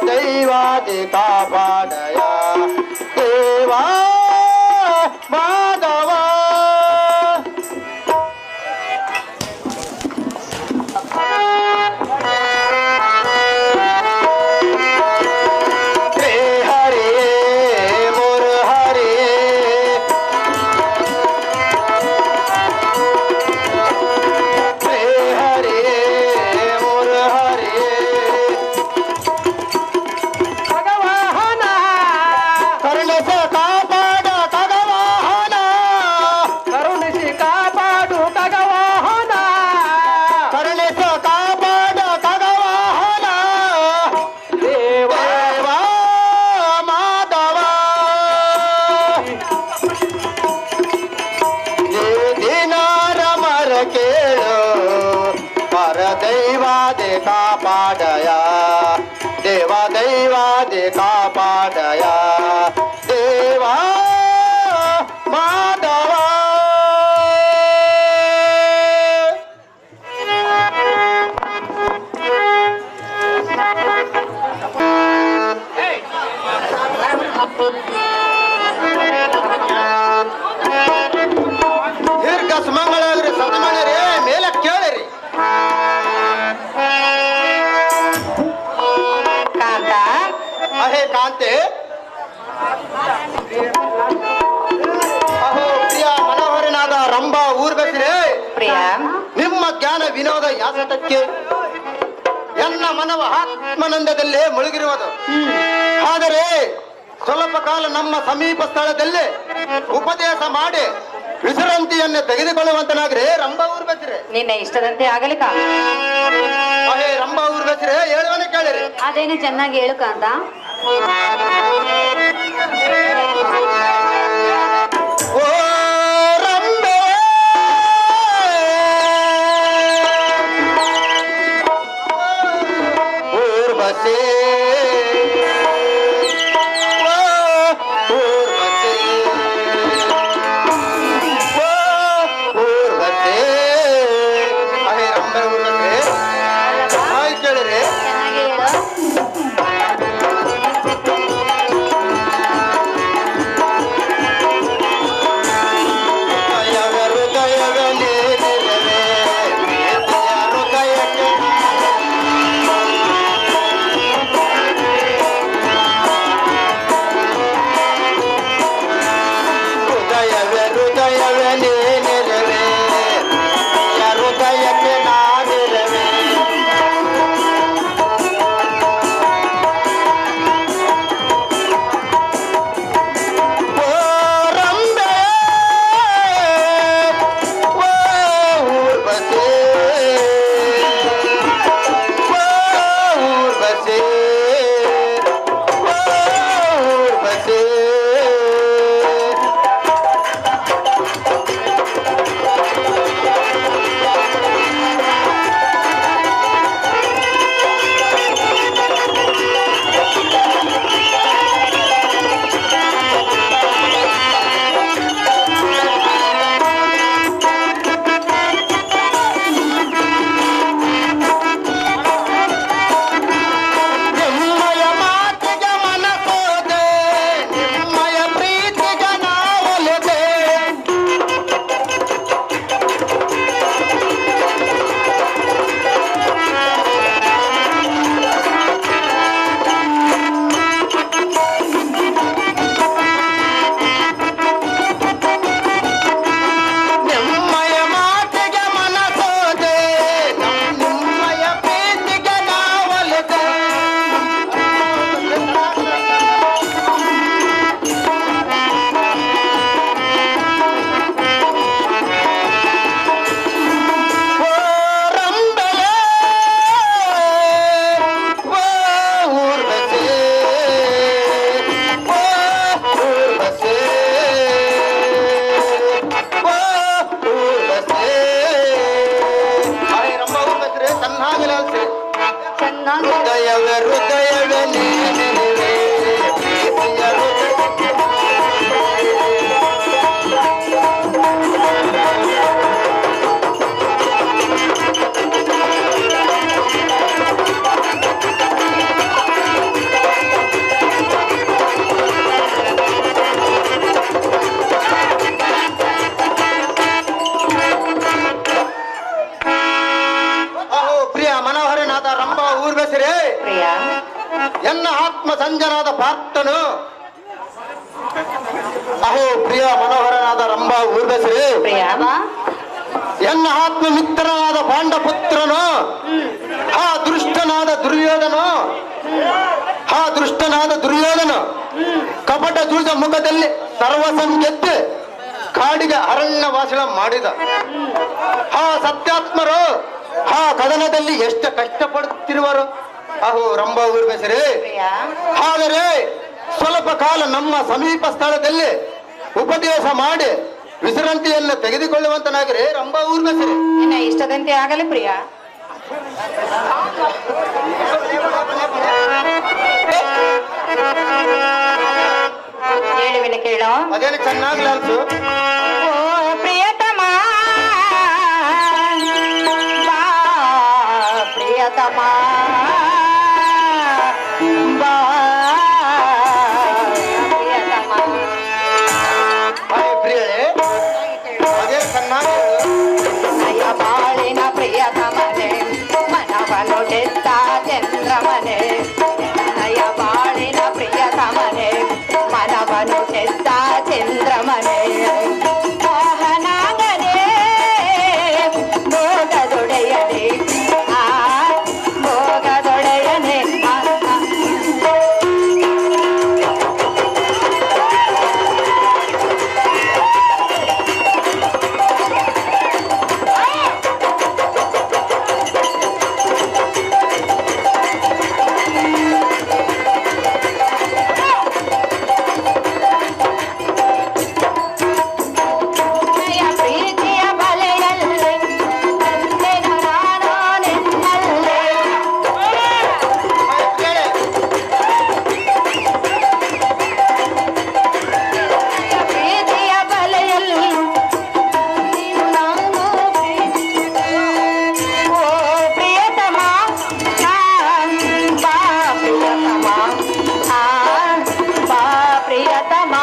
ದೈವಾದಿ ಕಾಪಾಡಯ ದೇವಾ ಮಾಧವ ಕಾಪಾಡಯ ದೇವಾ ದೈವಾದಿ ಕಾಪಾಡಯ ದೇವಾ ಮಾಧವ ದೀರ್ಘ ಸುಮಂಗಳಾಗ್ರಿ ಸದಮಣರಿ ಮೇಲೆ ಕೇಳಿರಿ ಅಹೇ ಕಾಂತೆ ಅಹೋ ಪ್ರಿಯ ಮನೋಹರನಾದ ರಂಭ ಊರ್ವಶಿರೇ ಪ್ರಿಯ ನಿಮ್ಮ ಜ್ಞಾನ ವಿನೋದ ಯಾಸಟಕ್ಕೆ ಎನ್ನ ಮನವ ಆತ್ಮಾನಂದದಲ್ಲೇ ಮುಳುಗಿರುವುದು. ಆದರೆ ಸ್ವಲ್ಪ ಕಾಲ ನಮ್ಮ ಸಮೀಪ ಸ್ಥಳದಲ್ಲಿ ಉಪದೇಶ ಮಾಡಿ ವಿಶ್ರಾಂತಿಯನ್ನು ತೆಗೆದುಕೊಳ್ಳುವಂತನಾಗ್ರೆ ರಂಭ ಊರ್ವಶಿರೇ. ನಿನ್ನ ಇಷ್ಟದಂತೆ ಆಗಲಿ ಕಾಂತ. ಅಹೇ ರಂಭ ಊರ್ವಶಿರೇ ಹೇಳುವನೆ ಕೇಳಿರಿ. ಅದೇನು ಚೆನ್ನಾಗಿ ಹೇಳು ಕಾಂತ. ಓ ರಂಭೆ ಊರ್ವಶಿ ಸಂಜನಾದ ಪಾರ್ಥನು ಅಹೋ ಪ್ರಿಯ ಮನೋಹರನಾದ ರಂಭಾ ಊರ್ವಶಿ ಪ್ರಿಯ ಎನ್ನ ಆತ್ಮ ಮಿತ್ರನಾದ ಪಾಂಡಪುತ್ರನು ಆ ದುಷ್ಟನಾದ ದುರ್ಯೋಧನ ಕಪಟ ಜೂಜ ಮುಖದಲ್ಲಿ ಸರ್ವಸಂಗೆದ್ದು ಕಾಡಿಗೆ ಅರಣ್ಯ ವಾಸನ ಮಾಡಿದ. ಆ ಸತ್ಯಾತ್ಮರು ಆ ಕದನದಲ್ಲಿ ಎಷ್ಟು ಕಷ್ಟಪಡುತ್ತಿರುವರು. ಅಹೋ ರಂಭಾ ಊರ್ವಶಿ, ಆದರೆ ಸ್ವಲ್ಪ ಕಾಲ ನಮ್ಮ ಸಮೀಪ ಸ್ಥಳದಲ್ಲಿ ಉಪದೇಶ ಮಾಡಿ ವಿಶ್ರಾಂತಿಯನ್ನು ತೆಗೆದುಕೊಳ್ಳುವಂತನಾಗಿರಿ ರಂಭಾ ಊರ್ವಶಿ. ನಿನ್ನ ಇಷ್ಟದಂತೆ ಆಗಲಿ ಪ್ರಿಯ. ಹೇಳುವಿನ ಕೇಳೋ. ಅದೇನು ಚೆನ್ನಾಗ್ಲ ಅನ್ಸು. ಓ ಪ್ರಿಯತಮ ಬಾ, ಪ್ರಿಯತಮ ಬಾ, ಪ್ರಿಯತಮ. ಪ್ರಿಯಳೇ ಅದೇನು ಚೆನ್ನಾಗಿ ನಯ ಬಾಳಿನ ಪ್ರಿಯತಮನೆ ಮನವನು ಗೆದ್ದ ಚಂದ್ರಮನೆ. ನಯ ಬಾಳಿನ ಪ್ರಿಯತಮನೆ ಮನವನು ಗೆದ್ದ ಚಂದ್ರಮನೆ. ಮೋಹನಾಗದೆ ಭೋಗದೊಡೆಯನೆ ಆ ಭೋಗದೊಡೆಯನೆ. ಪ್ರೀತಿಯ ಬಲೆಯಲ್ಲಿ ತಂದೆನು ನಾನು ನಿನ್ನಲ್ಲೇ. ಪ್ರೀತಿಯ ಬಲೆಯಲ್ಲಿ ನೀನು ನಾನು ಓ ಪ್ರಿಯತಮ ಬಾ ಪ್ರಿಯತಮ ಬಾ ಪ್ರಿಯತಮ.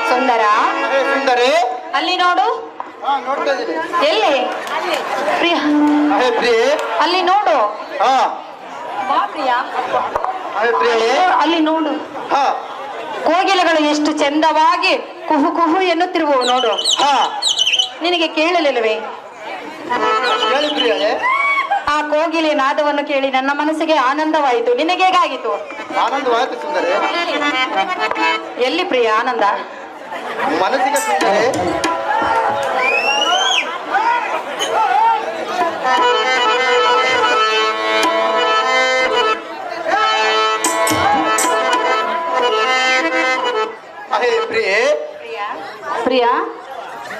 ಸುಂದರ ಸುಂದರ ಸುಂದರಿ ಅಲ್ಲಿ ನೋಡು. ನೋಡ್ತಾ ಇದ್ದೀನಿ. ಎಲ್ಲಿ ಪ್ರಿಯ? ಅಹೇ ಪ್ರಿಯೆ ಅಲ್ಲಿ ನೋಡು. ಹಾ ಬಾ ಪ್ರಿಯ. ಅಹೇ ಪ್ರಿಯಳೇ ಅಲ್ಲಿ ನೋಡು. ಹಾ ಕೋಗಿಲೆಗಳು ಎಷ್ಟು ಚಂದವಾಗಿ ಕುಹು ಕುಹು ಎನ್ನುತ್ತಿರುವವು ನೋಡು. ಹಾ ನಿನಗೆ ಕೇಳಲಿಲ್ಲವೇ? ಹೇಳಿ ಪ್ರಿಯಳೇ. ಆ ಕೋಗಿಲೆ ನಾದವನ್ನು ಕೇಳಿ ನನ್ನ ಮನಸ್ಸಿಗೆ ಆನಂದವಾಯಿತು. ನಿನಗೆ ಹೇಗಾಗಿತು? ಆನಂದವಾಯ್ತು ಸುಂದರಿ. ಎಲ್ಲಿ ಪ್ರಿಯ ಆನಂದ? ಮನಸ್ಸಿಗೆ ಸುಂದರಿ. ಅಹೇ ಪ್ರಿಯೆ ಪ್ರಿಯ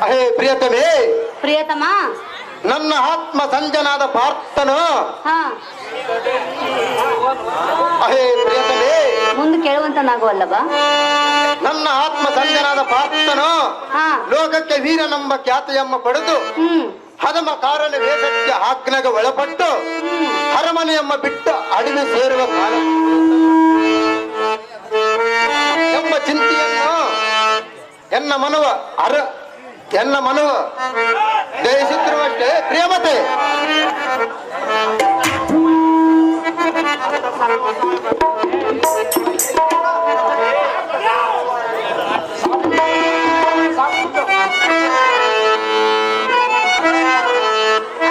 ಅಹೇ ಪ್ರಿಯತಮೇ, ಪ್ರಿಯತಮ ನನ್ನ ಆತ್ಮ ಸಂಜನಾದ ಪಾರ್ಥನು ಹಾ ಅಹೇ ಪ್ರಿಯತಮೇ, ಮುಂದೆ ಕೇಳುವಂತನಾಗುವಲ್ಲವಾ? ನನ್ನ ಆತ್ಮ ಸಂಜನಾದ ಪಾರ್ಥನು ಹಾ ಲೋಕಕ್ಕೆ ವೀರನೆಂಬ ಖ್ಯಾತಿಯಮ್ಮ ಪಡೆದು ಹದಮ ಕಾರಣ ವೇಷಕ್ಕೆ ಆಜ್ಞೆಗೆ ಒಳಪಟ್ಟು ಅರಮನೆಯಮ್ಮ ಬಿಟ್ಟು ಅಡವಿ ಸೇರುವ ಕಾಲ ಎಂಬ ಚಿಂತೆಯನ್ನು ಎನ್ನ ಮನವ ದಯಿಸುತ್ತಿರುವಷ್ಟೇ ಪ್ರಿಯಮತೆ.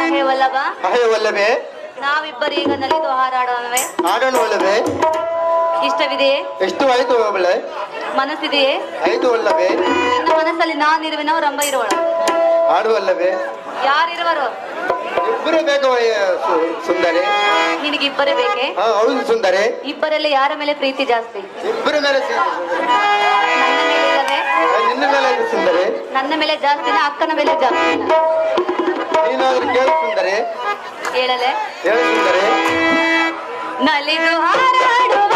ಅಹೇ ವಲ್ಲಭ, ಅಹೇ ವಲ್ಲಭೆ, ನಾವಿಬ್ಬರು ಈಗ ನಲಿದು ಹಾರಾಡೋಣವೇ? ಆಡೋಣ ವಲ್ಲಭೆ. ಇಷ್ಟವಿದೆಯೇ? ಎಷ್ಟು ಆಯ್ತು ಒಬ್ಬಳೆ? ಮನಸ್ಸಿದೆಯೇ? ಆಯ್ತು ವಲ್ಲಭೆ. ನಿನ್ನ ಮನಸ್ಸಲ್ಲಿ ನಾನಿರುವೆನೋ ರಂಭ ಇರುವಳ? ಆಡುವಲ್ಲವೇ? ಯಾರಿರುವರು? ಇಬ್ಬರು ಬೇಕು ಸುಂದರಿ. ನಿನಗಿಬ್ಬರೇ ಬೇಕೆ? ಹಾ ಹೌದು ಸುಂದರಿ. ಇಬ್ಬರಲ್ಲಿ ಯಾರ ಮೇಲೆ ಪ್ರೀತಿ ಜಾಸ್ತಿ? ಇಬ್ಬರ ಮೇಲೆ ನನ್ನ ಮೇಲೆ ಇಲ್ಲವೇ? ನಿನ್ನ ಮೇಲೆ ಇದೆ ಸುಂದರಿ. ನನ್ನ ಮೇಲೆ ಜಾಸ್ತಿನ ಅಕ್ಕನ ಮೇಲೆ ಜಾಸ್ತಿನ? ನೀನಾದ್ರೂ ಕೇಳು ಸುಂದರಿ. ಹೇಳಲೆ? ಹೇಳು ಸುಂದರಿ. ನಲಿದು ಹಾರಾಡುವ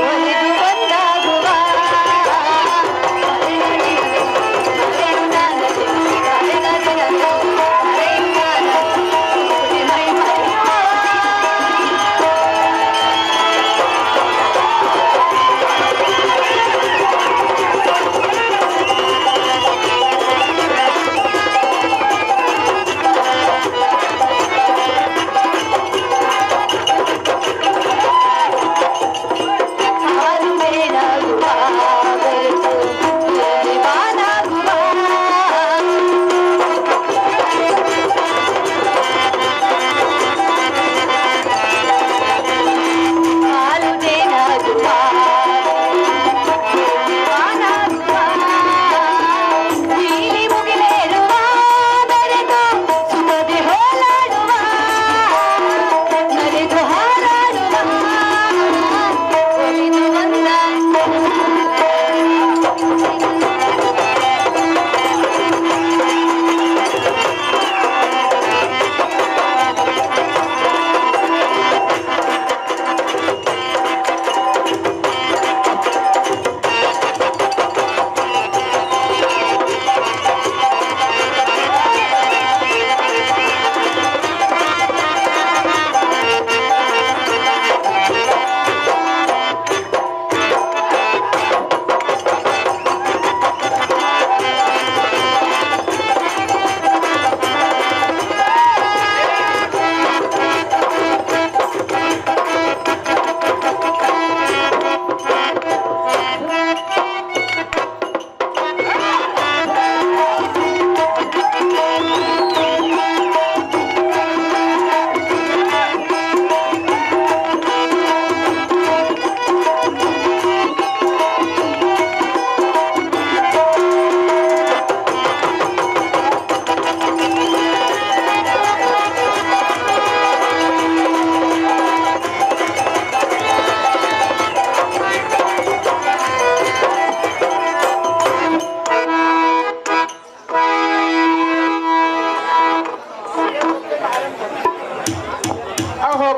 ಒಲಿದು ಒಂದಾಗುವ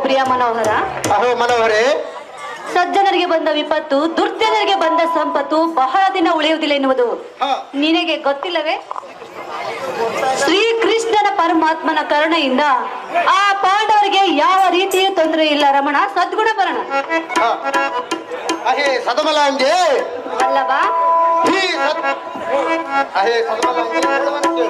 ಪ್ರಿಯ ಮನೋಹರ. ಅಹೋ ಮನೋಹರೇ. ಸಜ್ಜನರಿಗೆ ಬಂದ ವಿಪತ್ತು ದುರ್ಜನರಿಗೆ ಬಂದ ಸಂಪತ್ತು ಬಹಳ ದಿನ ಉಳಿಯುವುದಿಲ್ಲ ಎನ್ನುವುದು ನಿನಗೆ ಗೊತ್ತಿಲ್ಲವೇ? ಶ್ರೀಕೃಷ್ಣನ ಪರಮಾತ್ಮನ ಕರುಣೆಯಿಂದ ಆ ಪಾಂಡವರಿಗೆ ಯಾವ ರೀತಿಯ ತೊಂದರೆ ಇಲ್ಲ ರಮಣ. ಸದ್ಗುಣ ಬರಣ. ಅಹೇ ಸದಮಲಾಂಗೆ ಅಲ್ಲವಾ? ಅಹೇ ಸದಮಲಾಂಗೆ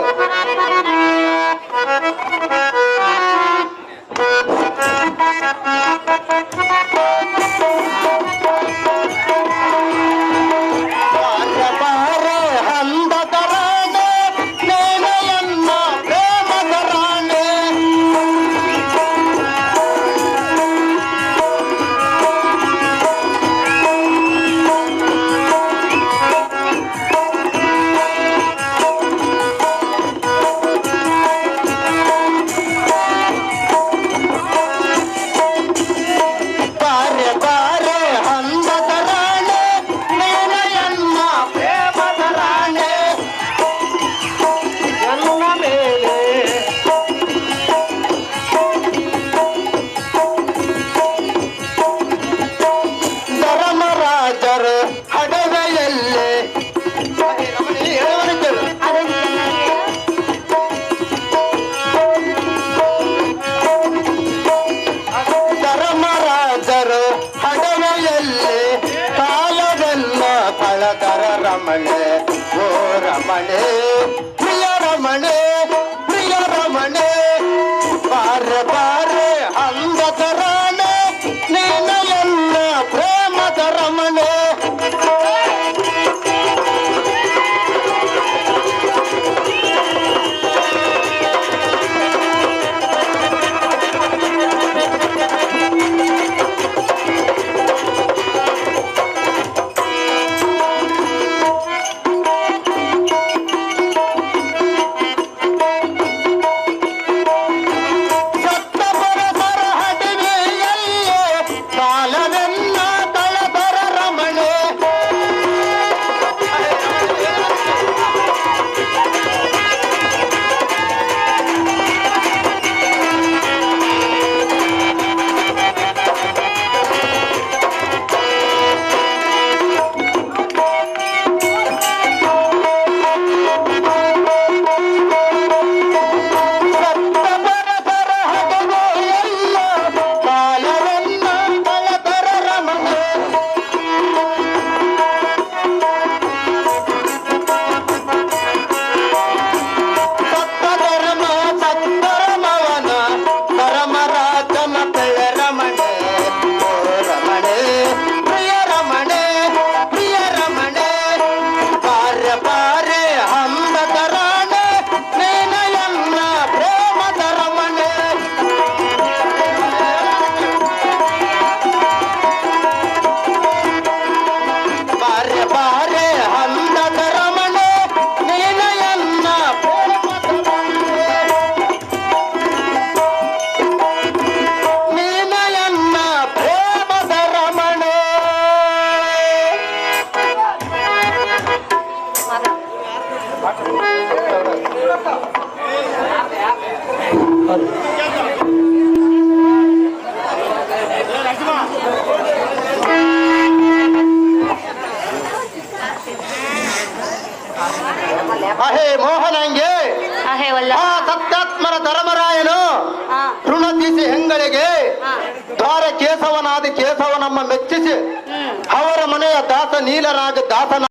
ರಮಣೆ ಓ ರಮಣೆ ಪ್ರಿಯ ರಮಣೆ ಪ್ರಿಯ ರಮಣೆ ಬಾರೆ ಬಾರೆ ಅಂದತರ ಅಹೇ ಮೋಹನಂಗೆ ಅಹೇವಲ್ಲ ಆ ಸತ್ಯಾತ್ಮರ ಧರ್ಮರಾಯನು ಋಣ ತೀಸಿ ಹೆಂಗಳಿಗೆ ದ್ವಾರ ಕೇಶವನಾದ ಕೇಶವನಮ್ಮ ಮೆಚ್ಚಿಸಿ ಅವರ ಮನೆಯ ದಾಸ ನೀಲನಾಗ ದಾಸನ